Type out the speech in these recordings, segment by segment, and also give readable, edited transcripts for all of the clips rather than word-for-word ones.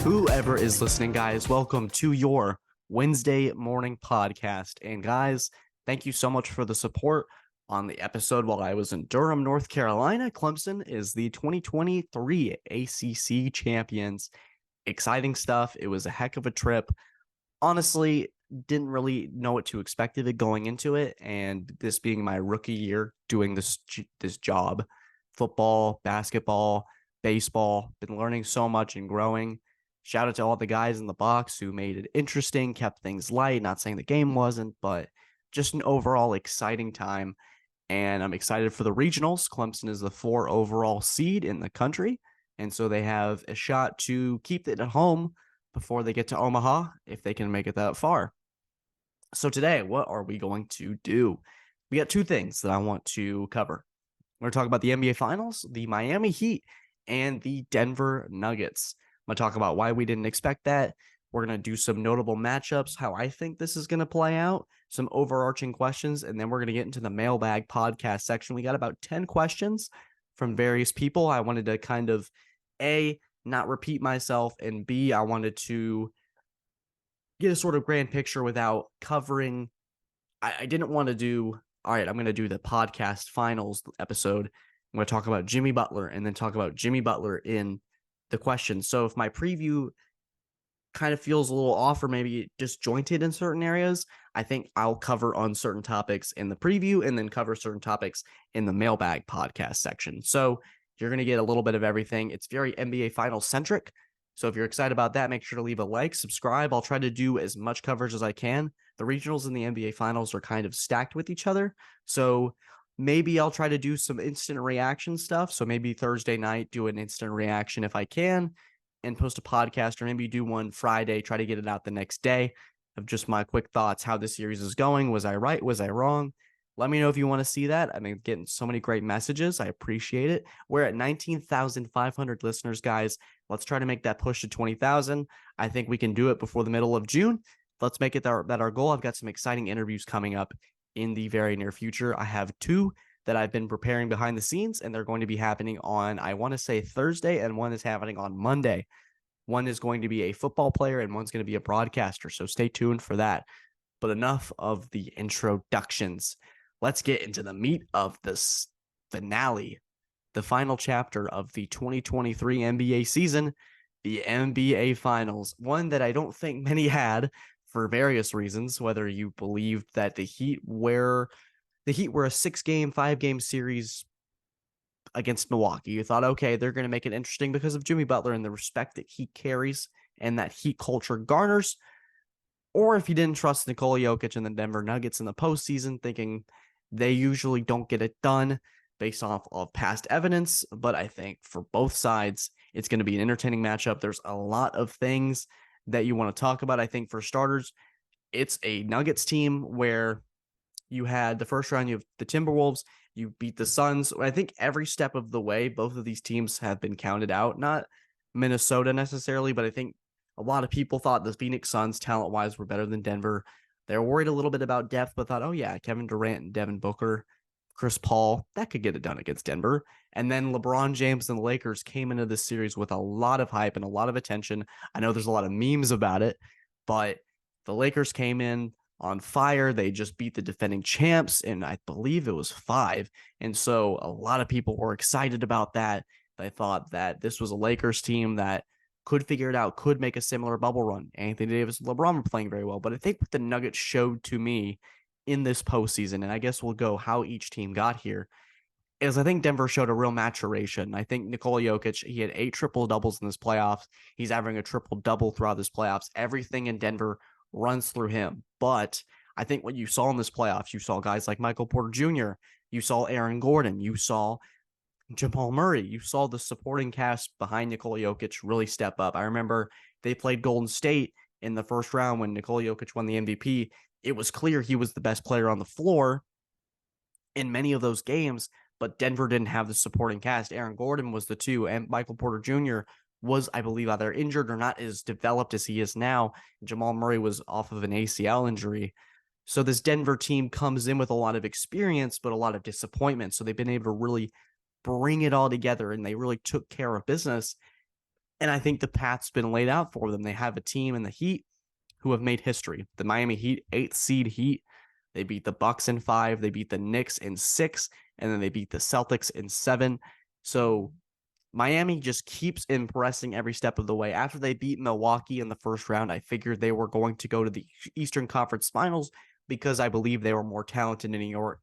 Whoever is listening, guys, welcome to your Wednesday morning podcast. And guys, thank you so much for the support on the episode while I was in Durham, North Carolina. Clemson is the 2023 ACC champions. Exciting stuff. It was a heck of a trip. Honestly, didn't really know what to expect of it going into it. And this being my rookie year doing this job, football, basketball, baseball, been learning so much and growing. Shout out to all the guys in the box who made it interesting, kept things light. Not saying the game wasn't, but just an overall exciting time. And I'm excited for the regionals. Clemson is the 4 overall seed in the country. And so they have a shot to keep it at home before they get to Omaha if they can make it that far. So today, what are we going to do? We got two things that I want to cover. We're going to talk about the NBA Finals, the Miami Heat, and the Denver Nuggets. I'm going to talk about why we didn't expect that. We're going to do some notable matchups, how I think this is going to play out, some overarching questions, and then we're going to get into the Mailbag Podcast section. We got about 10 questions from various people. I wanted to kind of, A, not repeat myself, and B, I wanted to get a sort of grand picture without covering. I didn't want to do, all right, I'm going to do the podcast finals episode. I'm going to talk about Jimmy Butler and then talk about Jimmy Butler in the questions. So if my preview kind of feels a little off or maybe disjointed in certain areas, I think I'll cover on certain topics in the preview and then cover certain topics in the Mailbag Podcast section. So you're going to get a little bit of everything. It's very NBA Finals centric. So if you're excited about that, make sure to leave a like, subscribe. I'll try to do as much coverage as I can. The regionals and the NBA Finals are kind of stacked with each other. So maybe I'll try to do some instant reaction stuff. So maybe Thursday night, do an instant reaction if I can and post a podcast, or maybe do one Friday, try to get it out the next day of just my quick thoughts, how the series is going. Was I right? Was I wrong? Let me know if you want to see that. I mean, getting so many great messages. I appreciate it. We're at 19,500 listeners, guys. Let's try to make that push to 20,000. I think we can do it before the middle of June. Let's make it that our goal. I've got some exciting interviews coming up in the very near future. I have 2 that I've been preparing behind the scenes, and they're going to be happening on, I want to say Thursday, and one is happening on Monday. One is going to be a football player, and one's going to be a broadcaster. So stay tuned for that. But enough of the introductions. Let's get into the meat of this finale, the final chapter of the 2023 NBA season, the NBA Finals, one that I don't think many had for various reasons, whether you believed that the Heat were a 6-game, 5-game series against Milwaukee. You thought, okay, they're going to make it interesting because of Jimmy Butler and the respect that he carries and that Heat culture garners. Or if you didn't trust Nikola Jokic and the Denver Nuggets in the postseason, thinking they usually don't get it done based off of past evidence. But I think for both sides, it's going to be an entertaining matchup. There's a lot of things that you want to talk about. I think for starters, it's a Nuggets team where you had the first round, you have the Timberwolves, you beat the Suns. I think every step of the way, both of these teams have been counted out. Not Minnesota necessarily, but I think a lot of people thought the Phoenix Suns, talent-wise, were better than Denver. They were worried a little bit about depth, but thought, oh yeah, Kevin Durant and Devin Booker, Chris Paul, that could get it done against Denver. And then LeBron James and the Lakers came into this series with a lot of hype and a lot of attention. I know there's a lot of memes about it, but the Lakers came in on fire. They just beat the defending champs, and I believe it was 5. And so a lot of people were excited about that. They thought that this was a Lakers team that could figure it out, could make a similar bubble run. Anthony Davis and LeBron were playing very well. But I think what the Nuggets showed to me in this postseason, and I guess we'll go how each team got here, is I think Denver showed a real maturation. I think Nikola Jokic, he had 8 triple-doubles in this playoffs. He's averaging a triple-double throughout this playoffs. Everything in Denver runs through him. But I think what you saw in this playoffs, you saw guys like Michael Porter Jr., you saw Aaron Gordon, you saw Jamal Murray, you saw the supporting cast behind Nikola Jokic really step up. I remember they played Golden State in the first round when Nikola Jokic won the MVP. It was clear he was the best player on the floor in many of those games, but Denver didn't have the supporting cast. Aaron Gordon was the 2, and Michael Porter Jr. was, I believe, either injured or not as developed as he is now. Jamal Murray was off of an ACL injury. So this Denver team comes in with a lot of experience, but a lot of disappointment. So they've been able to really bring it all together, and they really took care of business. And I think the path's been laid out for them. They have a team in the Heat who have made history. The Miami Heat, 8th seed Heat. They beat the Bucks in 5. They beat the Knicks in 6. And then they beat the Celtics in 7. So Miami just keeps impressing every step of the way. After they beat Milwaukee in the first round, I figured they were going to go to the Eastern Conference Finals because I believe they were more talented in New York.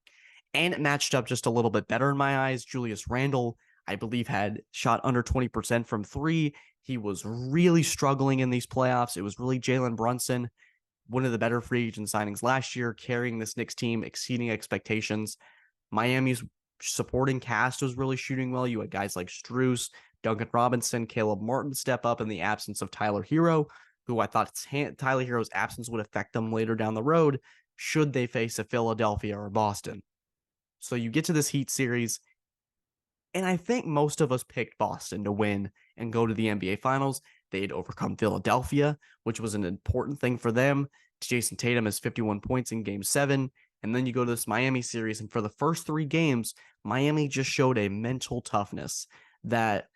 And it matched up just a little bit better in my eyes. Julius Randle, I believe, had shot under 20% from 3. He was really struggling in these playoffs. It was really Jalen Brunson, one of the better free agent signings last year, carrying this Knicks team, exceeding expectations. Miami's supporting cast was really shooting well. You had guys like Strus, Duncan Robinson, Caleb Martin step up in the absence of Tyler Hero, who I thought Tyler Hero's absence would affect them later down the road should they face a Philadelphia or Boston. So you get to this Heat series, and I think most of us picked Boston to win and go to the NBA Finals. They'd overcome Philadelphia, which was an important thing for them. Jason Tatum has 51 points in Game 7. And then you go to this Miami series, and for the first 3 games, Miami just showed a mental toughness that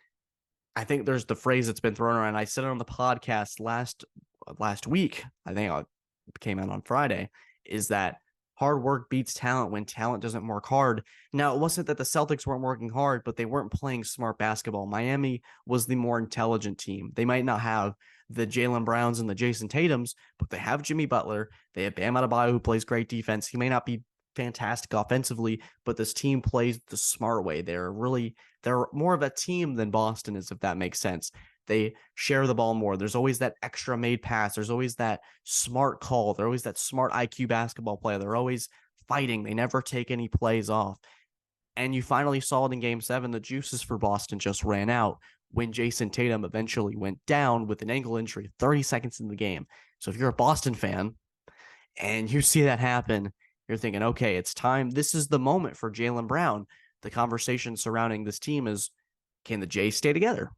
I think there's the phrase that's been thrown around. I said it on the podcast last week. I think it came out on Friday, is that hard work beats talent when talent doesn't work hard. Now, it wasn't that the Celtics weren't working hard, but they weren't playing smart basketball. Miami was the more intelligent team. They might not have the Jaylen Browns and the Jason Tatums, but they have Jimmy Butler. They have Bam Adebayo, who plays great defense. He may not be fantastic offensively, but this team plays the smart way. They're more of a team than Boston is, if that makes sense. They share the ball more. There's always that extra made pass. There's always that smart call. There's always that smart IQ basketball player. They're always fighting. They never take any plays off. And you finally saw it in Game 7. The juices for Boston just ran out when Jason Tatum eventually went down with an ankle injury 30 seconds in the game. So if you're a Boston fan and you see that happen, you're thinking, okay, it's time. This is the moment for Jaylen Brown. The conversation surrounding this team is, can the Jays stay together?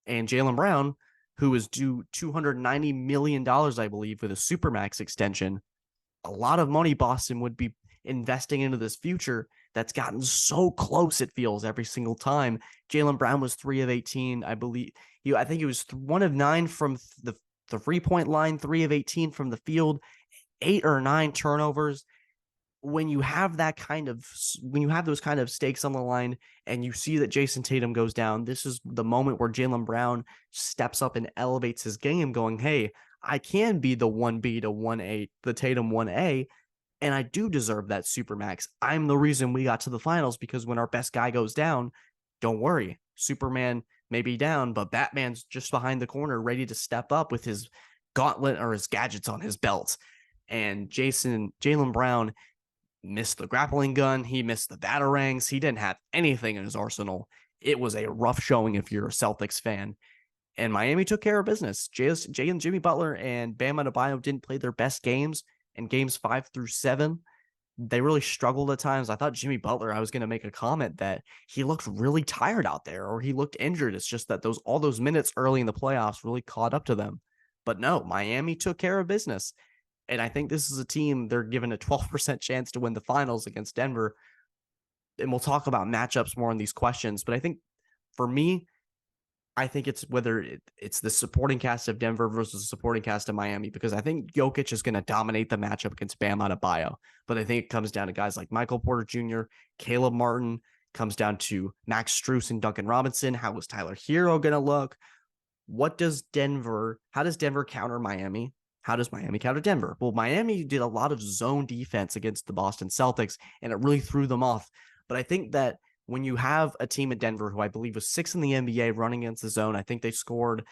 And Jaylen Brown, who is due $290 million, I believe, with a Supermax extension, a lot of money Boston would be investing into this future that's gotten so close, it feels, every single time. Jaylen Brown was 3 of 18, I believe. I think he was 1 of 9 from the 3-point line, 3 of 18 from the field, 8 or 9 turnovers. When you have those kind of stakes on the line and you see that Jason Tatum goes down, this is the moment where Jaylen Brown steps up and elevates his game, going, hey, I can be the 1B to 1A, the Tatum 1A, and I do deserve that Supermax. I'm the reason we got to the finals, because when our best guy goes down, don't worry, Superman may be down, but Batman's just behind the corner ready to step up with his gauntlet or his gadgets on his belt. And Jaylen Brown missed the grappling gun. He missed the batarangs. He didn't have anything in his arsenal. It was a rough showing if you're a Celtics fan. And Miami took care of business. Jimmy Butler and Bam Adebayo didn't play their best games in games 5 through 7. They really struggled at times. I thought Jimmy Butler, I was going to make a comment that he looked really tired out there, or he looked injured. It's just that all those minutes early in the playoffs really caught up to them. But no, Miami took care of business. And I think this is a team, they're given a 12% chance to win the finals against Denver. And we'll talk about matchups more in these questions. But I think for me, I think it's whether it's the supporting cast of Denver versus the supporting cast of Miami, because I think Jokic is going to dominate the matchup against Bam Adebayo. But I think it comes down to guys like Michael Porter Jr., Caleb Martin, comes down to Max Strus and Duncan Robinson. How is Tyler Hero going to look? How does Denver counter Miami? How does Miami counter Denver? Well, Miami did a lot of zone defense against the Boston Celtics, and it really threw them off. But I think that when you have a team at Denver who I believe was 6th in the NBA running against the zone, I think they scored.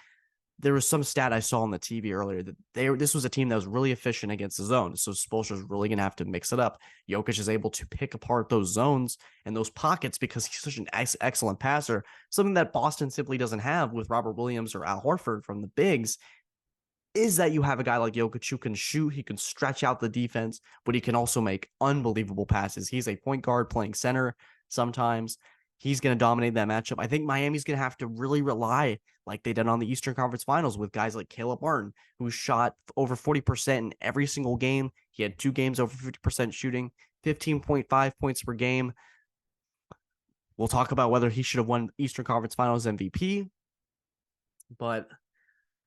There was some stat I saw on the TV earlier that this was a team that was really efficient against the zone. So Spoelstra's really going to have to mix it up. Jokic is able to pick apart those zones and those pockets because he's such an excellent passer, something that Boston simply doesn't have with Robert Williams or Al Horford from the bigs. Is that you have a guy like Jokic who can shoot, he can stretch out the defense, but he can also make unbelievable passes. He's a point guard playing center sometimes. He's going to dominate that matchup. I think Miami's going to have to really rely, like they did on the Eastern Conference Finals, with guys like Caleb Martin, who shot over 40% in every single game. He had 2 games over 50% shooting, 15.5 points per game. We'll talk about whether he should have won Eastern Conference Finals MVP. But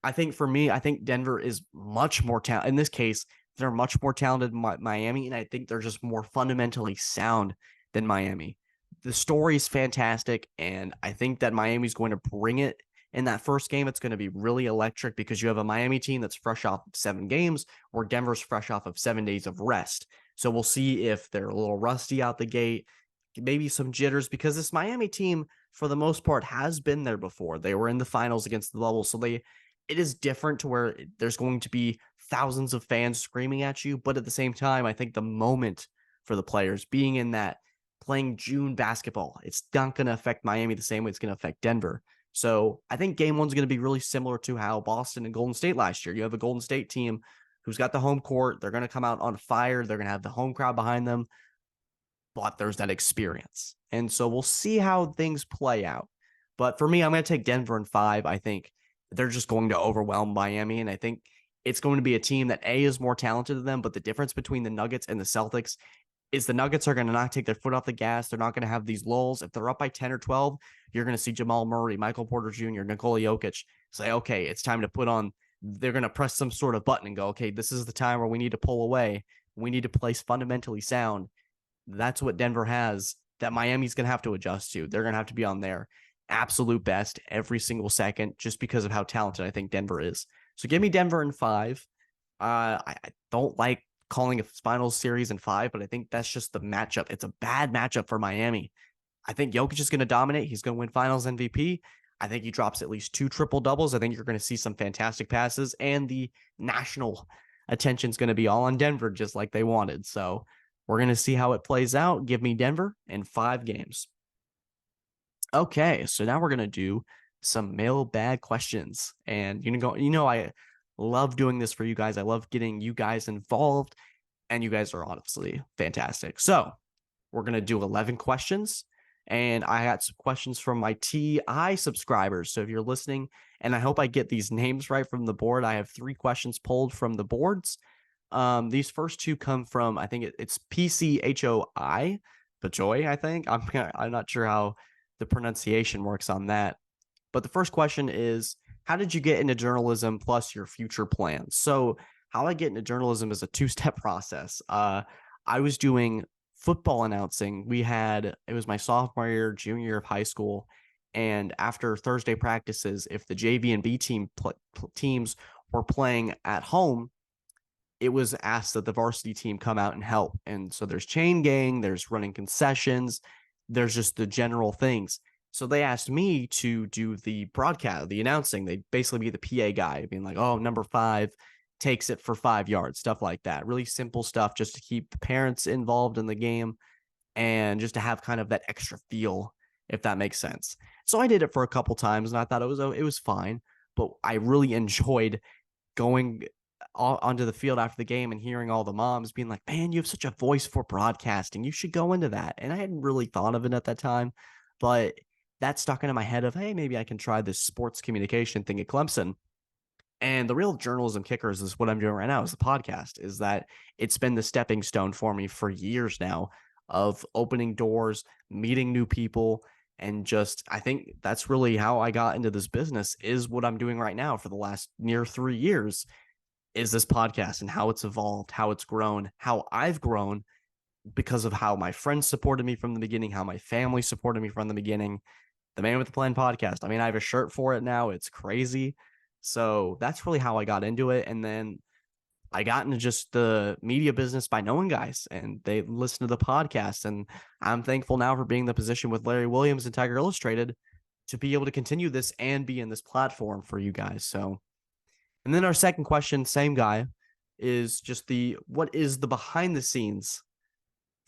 I think for me, I think Denver is much more talented. In this case, they're much more talented than Miami, and I think they're just more fundamentally sound than Miami. The story is fantastic, and I think that Miami's going to bring it in that first game. It's going to be really electric because you have a Miami team that's fresh off of 7 games, where Denver's fresh off of 7 days of rest. So we'll see if they're a little rusty out the gate, maybe some jitters, because this Miami team, for the most part, has been there before. They were in the finals against the Bubble, so it is different to where there's going to be thousands of fans screaming at you. But at the same time, I think the moment for the players being in that playing June basketball, it's not going to affect Miami the same way it's going to affect Denver. So I think game one's going to be really similar to how Boston and Golden State last year. You have a Golden State team who's got the home court. They're going to come out on fire. They're going to have the home crowd behind them, but there's that experience. And so we'll see how things play out. But for me, I'm going to take Denver in 5. I think they're just going to overwhelm Miami. And I think it's going to be a team that A, is more talented than them. But the difference between the Nuggets and the Celtics is the Nuggets are going to not take their foot off the gas. They're not going to have these lulls. If they're up by 10 or 12, you're going to see Jamal Murray, Michael Porter Jr., Nikola Jokic say, okay, it's time to put on. They're going to press some sort of button and go, okay, this is the time where we need to pull away. We need to play fundamentally sound. That's what Denver has that Miami's going to have to adjust to. They're going to have to be on their absolute best every single second just because of how talented I think Denver is. So give me Denver in 5. I don't like calling a finals series in 5, but I think that's just the matchup. It's a bad matchup for Miami. I think Jokic is going to dominate. He's going to win finals MVP. I think he drops at least 2 triple doubles. I think you're going to see some fantastic passes, and the national attention is going to be all on Denver, just like they wanted. So we're going to see how it plays out. Give me Denver in 5 games. Okay, so now we're going to do some mailbag questions. And I love doing this for you guys. I love getting you guys involved, and you guys are honestly fantastic. So we're going to do 11 questions, and I got some questions from my TI subscribers. So if you're listening, and I hope I get these names right from the board, I have 3 questions pulled from the boards. These first 2 come from, I think it's PCHOI, Pajoy, I think. I'm not sure how the pronunciation works on that. But the first question is, how did you get into journalism plus your future plans? So how I get into journalism is a 2-step process. I was doing football announcing. It was my sophomore year, junior year of high school. And after Thursday practices, if the JV and B teams were playing at home, it was asked that the varsity team come out and help. And so there's chain gang, there's running concessions, there's just the general things. So they asked me to do the broadcast, the announcing. They'd basically be the PA guy, being like, oh, number 5 takes it for 5 yards, stuff like that. Really simple stuff just to keep the parents involved in the game and just to have kind of that extra feel, if that makes sense. So I did it for a couple times, and I thought it was fine, but I really enjoyed going onto the field after the game and hearing all the moms being like, man, you have such a voice for broadcasting. You should go into that. And I hadn't really thought of it at that time, but that stuck into my head of, hey, maybe I can try this sports communication thing at Clemson. And the real journalism kickers is what I'm doing right now is the podcast, is that it's been the stepping stone for me for years now of opening doors, meeting new people. And just, I think that's really how I got into this business, is what I'm doing right now for the last near 3 years, is this podcast and how it's evolved, how it's grown, how I've grown because of how my friends supported me from the beginning, how my family supported me from the beginning. The Man with the Plan podcast. I mean, I have a shirt for it now. It's crazy. So that's really how I got into it. And then I got into just the media business by knowing guys, and they listen to the podcast. And I'm thankful now for being in the position with Larry Williams and Tiger Illustrated to be able to continue this and be in this platform for you guys. So, and then our second question, same guy, is just what is the behind the scenes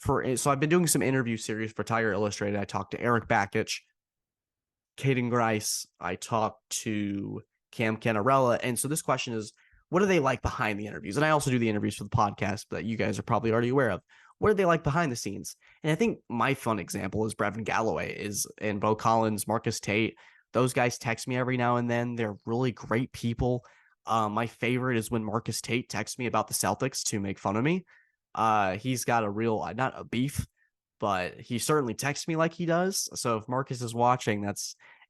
so I've been doing some interview series for Tiger Illustrated. I talked to Eric Bakich, Caden Grice. I talked to Cam Canarella. And so this question is, what do they like behind the interviews? And I also do the interviews for the podcast that you guys are probably already aware of. What do they like behind the scenes? And I think my fun example is Brevin Galloway and Bo Collins, Marcus Tate. Those guys text me every now and then. They're really great people. My favorite is when Marcus Tate texts me about the Celtics to make fun of me. He's got a real, not a beef, but he certainly texts me like he does. So if Marcus is watching,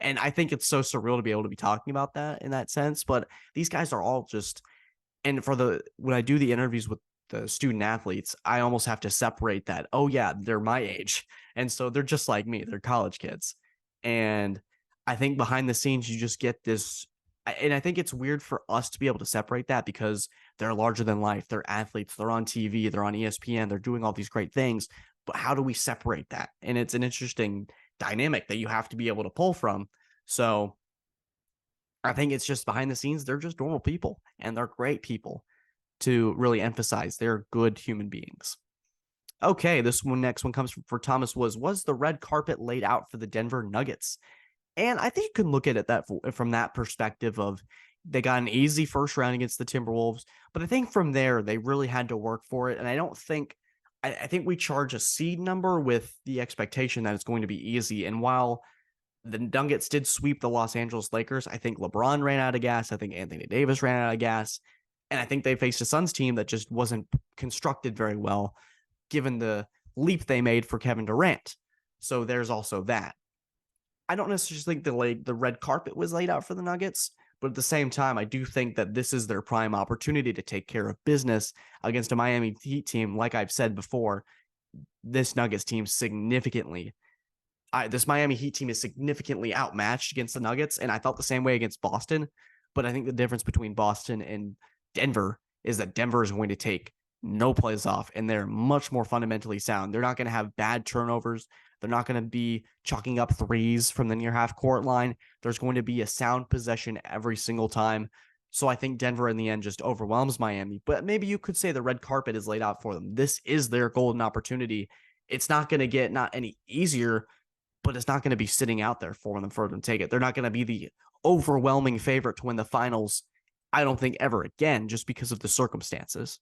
And I think it's so surreal to be able to be talking about that in that sense. But these guys are all just, and when I do the interviews with the student athletes, I almost have to separate that. Oh yeah, they're my age. And so they're just like me. They're college kids. And I think behind the scenes, you just get this. And I think it's weird for us to be able to separate that because they're larger than life. They're athletes. They're on TV. They're on ESPN. They're doing all these great things. But how do we separate that? And it's an interesting dynamic that you have to be able to pull from. So I think it's just behind the scenes, they're just normal people and they're great people to really emphasize they're good human beings. Okay, next one comes for Thomas was the red carpet laid out for the Denver Nuggets? And I think you can look at it from that perspective of they got an easy first round against the Timberwolves, but I think from there they really had to work for it. And I think we charge a seed number with the expectation that it's going to be easy. And while the Nuggets did sweep the Los Angeles Lakers, I think LeBron ran out of gas. I think Anthony Davis ran out of gas. And I think they faced a Suns team that just wasn't constructed very well, given the leap they made for Kevin Durant. So there's also that. I don't necessarily think the red carpet was laid out for the Nuggets, but at the same time, I do think that this is their prime opportunity to take care of business against a Miami Heat team. Like I've said before, this Nuggets team this Miami Heat team is significantly outmatched against the Nuggets, and I felt the same way against Boston. But I think the difference between Boston and Denver is that Denver is going to take no plays off, and they're much more fundamentally sound. They're not going to have bad turnovers. They're not going to be chalking up threes from the near half court line. There's going to be a sound possession every single time. So I think Denver in the end just overwhelms Miami. But maybe you could say the red carpet is laid out for them. This is their golden opportunity. It's not going to get not any easier, but it's not going to be sitting out there for them to take it. They're not going to be the overwhelming favorite to win the finals, I don't think, ever again, just because of the circumstances.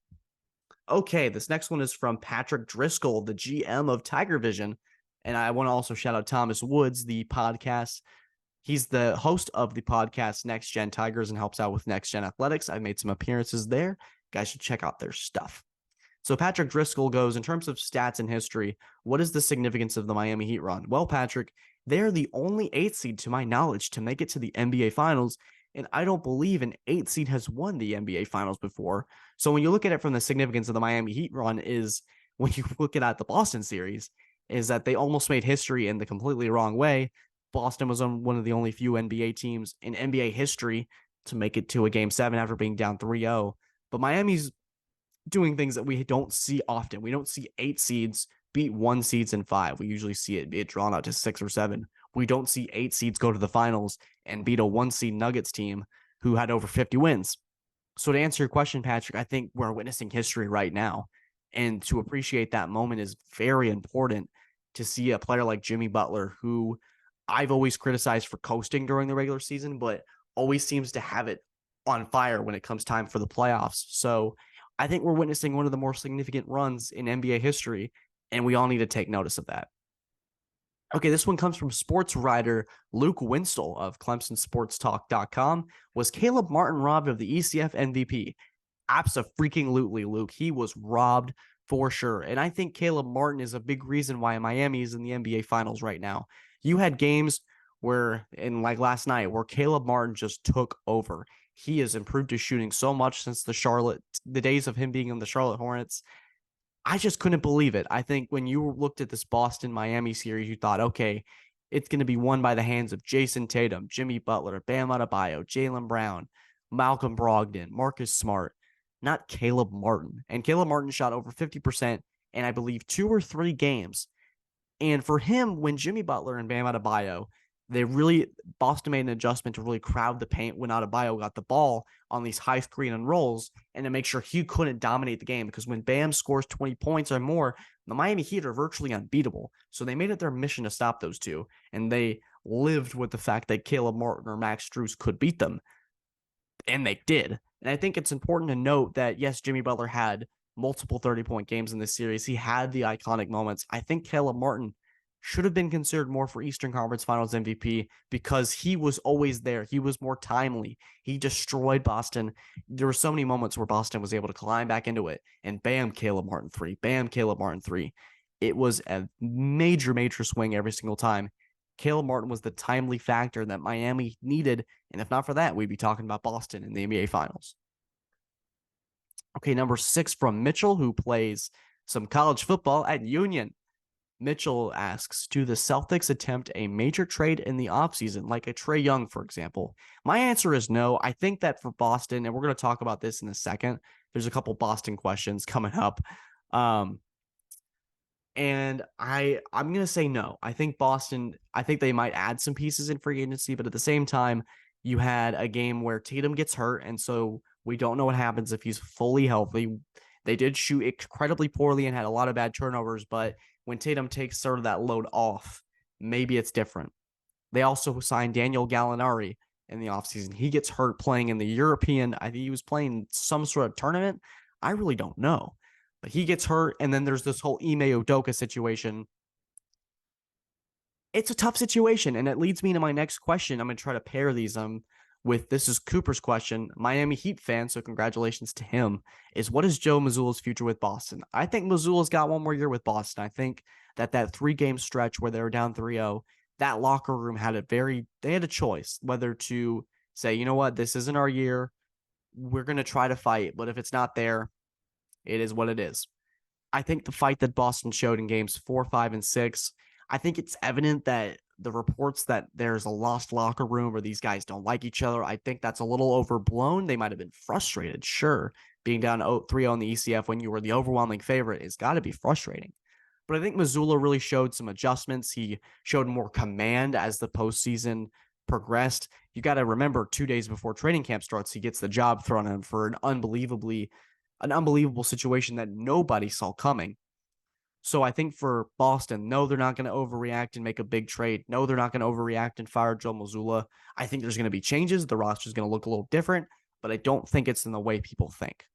Okay, this next one is from Patrick Driscoll, the GM of Tiger Vision. And I want to also shout out Thomas Woods, the podcast. He's the host of the podcast Next Gen Tigers and helps out with Next Gen Athletics. I've made some appearances there. You guys should check out their stuff. So Patrick Driscoll goes, in terms of stats and history, what is the significance of the Miami Heat run? Well, Patrick, they're the only 8th seed, to my knowledge, to make it to the NBA Finals, and I don't believe an 8th seed has won the NBA Finals before. So when you look at it from the significance of the Miami Heat run is, when you look at the Boston series, is that they almost made history in the completely wrong way. Boston was one of the only few NBA teams in NBA history to make it to a Game 7 after being down 3-0. But Miami's doing things that we don't see often. We don't see 8 seeds beat 1 seeds in 5. We usually see it drawn out to 6 or 7. We don't see 8 seeds go to the finals and beat a 1 seed Nuggets team who had over 50 wins. So to answer your question, Patrick, I think we're witnessing history right now. And to appreciate that moment is very important to see a player like Jimmy Butler, who I've always criticized for coasting during the regular season, but always seems to have it on fire when it comes time for the playoffs. So I think we're witnessing one of the more significant runs in NBA history, and we all need to take notice of that. Okay, this one comes from sports writer Luke Winstall of ClemsonSportsTalk.com. Was Caleb Martin robbed of the ECF MVP? Abso-freaking-lutely, Luke. He was robbed for sure. And I think Caleb Martin is a big reason why Miami is in the NBA Finals right now. You had games where, in like last night, where Caleb Martin just took over. He has improved his shooting so much since the days of him being in the Charlotte Hornets. I just couldn't believe it. I think when you looked at this Boston-Miami series, you thought, okay, it's going to be won by the hands of Jason Tatum, Jimmy Butler, Bam Adebayo, Jaylen Brown, Malcolm Brogdon, Marcus Smart, not Caleb Martin. And Caleb Martin shot over 50% in, I believe, 2 or 3 games. And for him, when Jimmy Butler and Bam Adebayo, Boston made an adjustment to really crowd the paint when Adebayo got the ball on these high screen and rolls and to make sure he couldn't dominate the game, because when Bam scores 20 points or more, the Miami Heat are virtually unbeatable. So they made it their mission to stop those two, and they lived with the fact that Caleb Martin or Max Strus could beat them, and they did. And I think it's important to note that, yes, Jimmy Butler had multiple 30-point games in this series. He had the iconic moments. I think Caleb Martin should have been considered more for Eastern Conference Finals MVP because he was always there. He was more timely. He destroyed Boston. There were so many moments where Boston was able to climb back into it, and bam, Caleb Martin 3. Bam, Caleb Martin 3. It was a major, major swing every single time. Caleb Martin was the timely factor that Miami needed. And if not for that, we'd be talking about Boston in the NBA Finals. Okay, number 6 from Mitchell, who plays some college football at Union. Mitchell asks, do the Celtics attempt a major trade in the offseason, like a Trae Young, for example? My answer is no. I think that for Boston, and we're going to talk about this in a second, there's a couple Boston questions coming up. And I'm going to say no. I think Boston, I think they might add some pieces in free agency, but at the same time, you had a game where Tatum gets hurt, and so we don't know what happens if he's fully healthy. They did shoot incredibly poorly and had a lot of bad turnovers, but when Tatum takes sort of that load off, maybe it's different. They also signed Daniel Gallinari in the offseason. He gets hurt playing in the European. I think he was playing some sort of tournament. I really don't know. But he gets hurt, and then there's this whole Ime Udoka situation. It's a tough situation, and it leads me to my next question. I'm going to try to pair these with, this is Cooper's question, Miami Heat fan, so congratulations to him, is what is Joe Mazzulla's future with Boston? I think Mazzulla's got one more year with Boston. I think that 3-game stretch where they were down 3-0, that locker room they had a choice whether to say, you know what, this isn't our year. We're going to try to fight, but if it's not there, it is what it is. I think the fight that Boston showed in games 4, 5, and 6, I think it's evident that the reports that there's a lost locker room or these guys don't like each other, I think that's a little overblown. They might have been frustrated, sure. Being down 3-0 in the ECF when you were the overwhelming favorite has got to be frustrating. But I think Mazzulla really showed some adjustments. He showed more command as the postseason progressed. You got to remember, 2 days before training camp starts, he gets the job thrown at him for an unbelievable situation that nobody saw coming. So I think for Boston, no, they're not going to overreact and make a big trade. No, they're not going to overreact and fire Joe Mazzulla. I think there's going to be changes. The roster is going to look a little different, but I don't think it's in the way people think.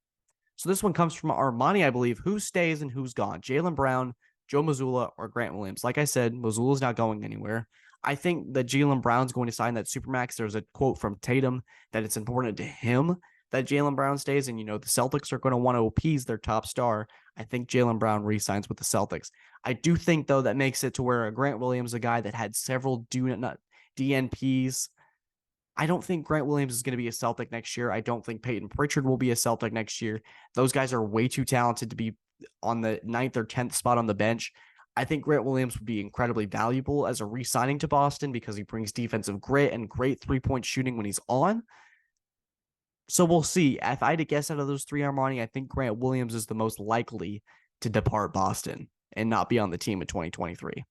So this one comes from Armani, I believe. Who stays and who's gone? Jaylen Brown, Joe Mazzulla, or Grant Williams? Like I said, Mazzulla's not going anywhere. I think that Jaylen Brown's going to sign that Supermax. There's a quote from Tatum that it's important to him that Jaylen Brown stays, and the Celtics are going to want to appease their top star. I think Jaylen Brown re-signs with the Celtics. I do think, though, that makes it to where Grant Williams, a guy that had several DNPs, I don't think Grant Williams is going to be a Celtic next year. I don't think Peyton Pritchard will be a Celtic next year. Those guys are way too talented to be on the 9th or 10th spot on the bench. I think Grant Williams would be incredibly valuable as a re-signing to Boston because he brings defensive grit and great three-point shooting when he's on. So we'll see. If I had to guess out of those 3, Armani, I think Grant Williams is the most likely to depart Boston and not be on the team in 2023.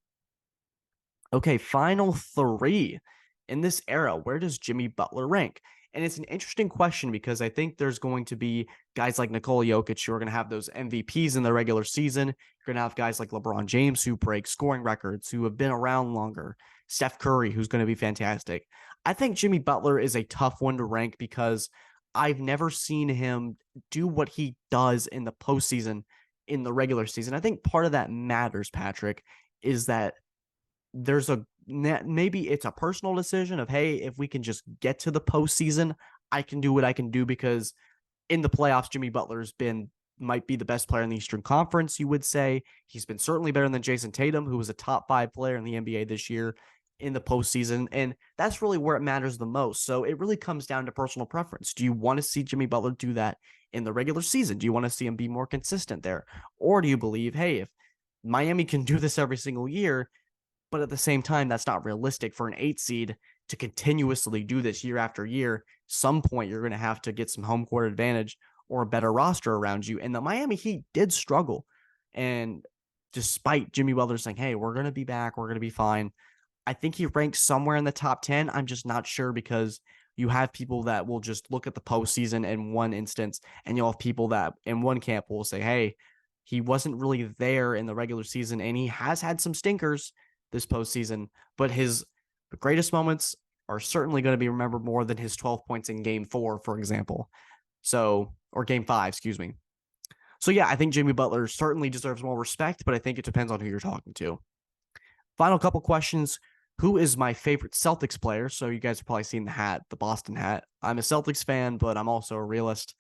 Okay, final 3. In this era, where does Jimmy Butler rank? And it's an interesting question because I think there's going to be guys like Nikola Jokic who are going to have those MVPs in the regular season. You're going to have guys like LeBron James who break scoring records, who have been around longer. Steph Curry, who's going to be fantastic. I think Jimmy Butler is a tough one to rank because I've never seen him do what he does in the postseason in the regular season. I think part of that matters, Patrick, is that there's maybe it's a personal decision of, hey, if we can just get to the postseason, I can do what I can do because in the playoffs, Jimmy Butler's might be the best player in the Eastern Conference, you would say. He's been certainly better than Jason Tatum, who was a top 5 player in the NBA this year in the postseason, and that's really where it matters the most. So it really comes down to personal preference. Do you want to see Jimmy Butler do that in the regular season? Do you want to see him be more consistent there? Or do you believe, hey, if Miami can do this every single year, but at the same time, that's not realistic for an 8 seed to continuously do this year after year. Some point, you're going to have to get some home court advantage or a better roster around you. And the Miami Heat did struggle. And despite Jimmy Butler saying, hey, we're going to be back, we're going to be fine, I think he ranks somewhere in the top 10. I'm just not sure because you have people that will just look at the postseason in one instance, and you'll have people that in one camp will say, hey, he wasn't really there in the regular season, and he has had some stinkers this postseason, but his greatest moments are certainly going to be remembered more than his 12 points in game 4, for example. Or game 5, excuse me. So yeah, I think Jimmy Butler certainly deserves more respect, but I think it depends on who you're talking to. Final couple questions. Who is my favorite Celtics player? So you guys have probably seen the hat, the Boston hat. I'm a Celtics fan, but I'm also a realist,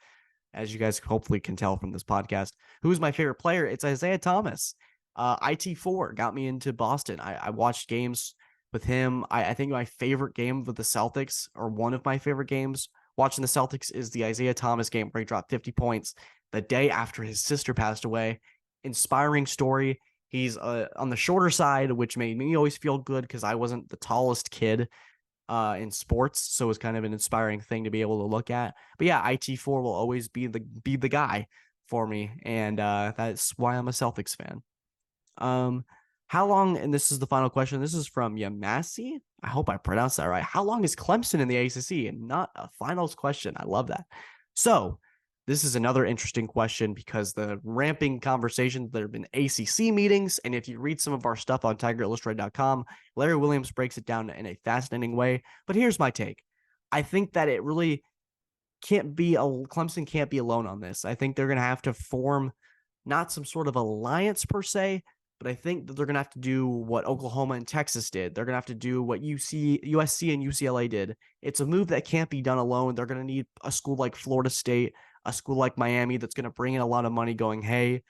as you guys hopefully can tell from this podcast. Who is my favorite player? It's Isaiah Thomas. IT4 got me into Boston. I watched games with him. I think my favorite game with the Celtics, or one of my favorite games watching the Celtics, is the Isaiah Thomas game where he dropped 50 points the day after his sister passed away. Inspiring story. He's on the shorter side, which made me always feel good because I wasn't the tallest kid in sports, so it was kind of an inspiring thing to be able to look at. But yeah, IT4 will always be the guy for me, and that's why I'm a Celtics fan. How long, and this is the final question, this is from Yamasi. I hope I pronounced that right. How long is Clemson in the ACC? And not a finals question. I love that. So this is another interesting question because the ramping conversations, there have been ACC meetings, and if you read some of our stuff on TigerIllustrated.com, Larry Williams breaks it down in a fascinating way. But here's my take. I think that it really Clemson can't be alone on this. I think they're going to have to form not some sort of alliance per se, but I think that they're going to have to do what Oklahoma and Texas did. They're going to have to do what USC and UCLA did. It's a move that can't be done alone. They're going to need a school like Florida State, a school like Miami that's going to bring in a lot of money going, hey,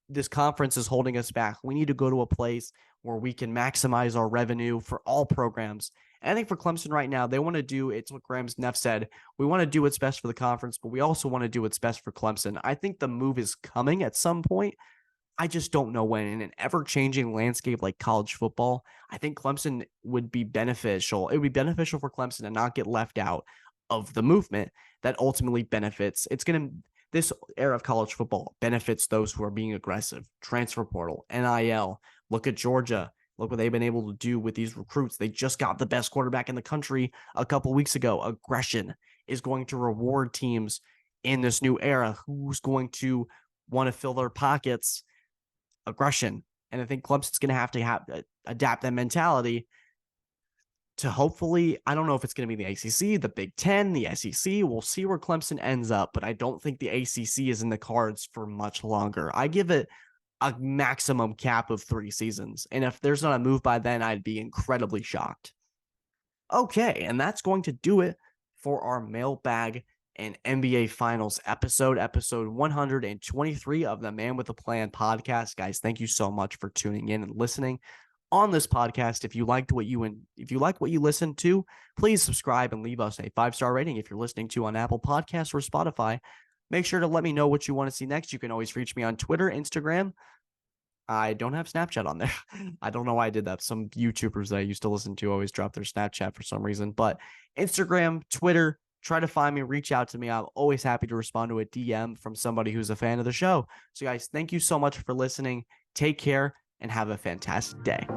this conference is holding us back. We need to go to a place where we can maximize our revenue for all programs. And I think for Clemson right now, they want to do, it's what Graham Neff said, we want to do what's best for the conference, but we also want to do what's best for Clemson. I think the move is coming at some point. I just don't know when. In an ever-changing landscape like college football, I think Clemson would be beneficial. It would be beneficial for Clemson to not get left out of the movement that ultimately benefits. This era of college football benefits those who are being aggressive. Transfer portal, NIL. Look at Georgia. Look what they've been able to do with these recruits. They just got the best quarterback in the country a couple weeks ago. Aggression is going to reward teams in this new era. Who's going to want to fill their pockets? Aggression. And I think Clemson's going to have to adapt that mentality to hopefully, I don't know if it's going to be the ACC, the Big Ten, the SEC. We'll see where Clemson ends up, but I don't think the ACC is in the cards for much longer. I give it a maximum cap of 3 seasons. And if there's not a move by then, I'd be incredibly shocked. Okay, and that's going to do it for our Mailbag and NBA Finals episode 123 of the Man with a Plan podcast. Guys, thank you so much for tuning in and listening on this podcast. If you like what you listened to, please subscribe and leave us a 5-star rating. If you're listening to on Apple Podcasts or Spotify, make sure to let me know what you want to see next. You can always reach me on Twitter, Instagram. I don't have Snapchat on there. I don't know why I did that. Some YouTubers that I used to listen to always drop their Snapchat for some reason. But Instagram, Twitter, try to find me, reach out to me. I'm always happy to respond to a DM from somebody who's a fan of the show. So guys, thank you so much for listening. Take care and have a fantastic day.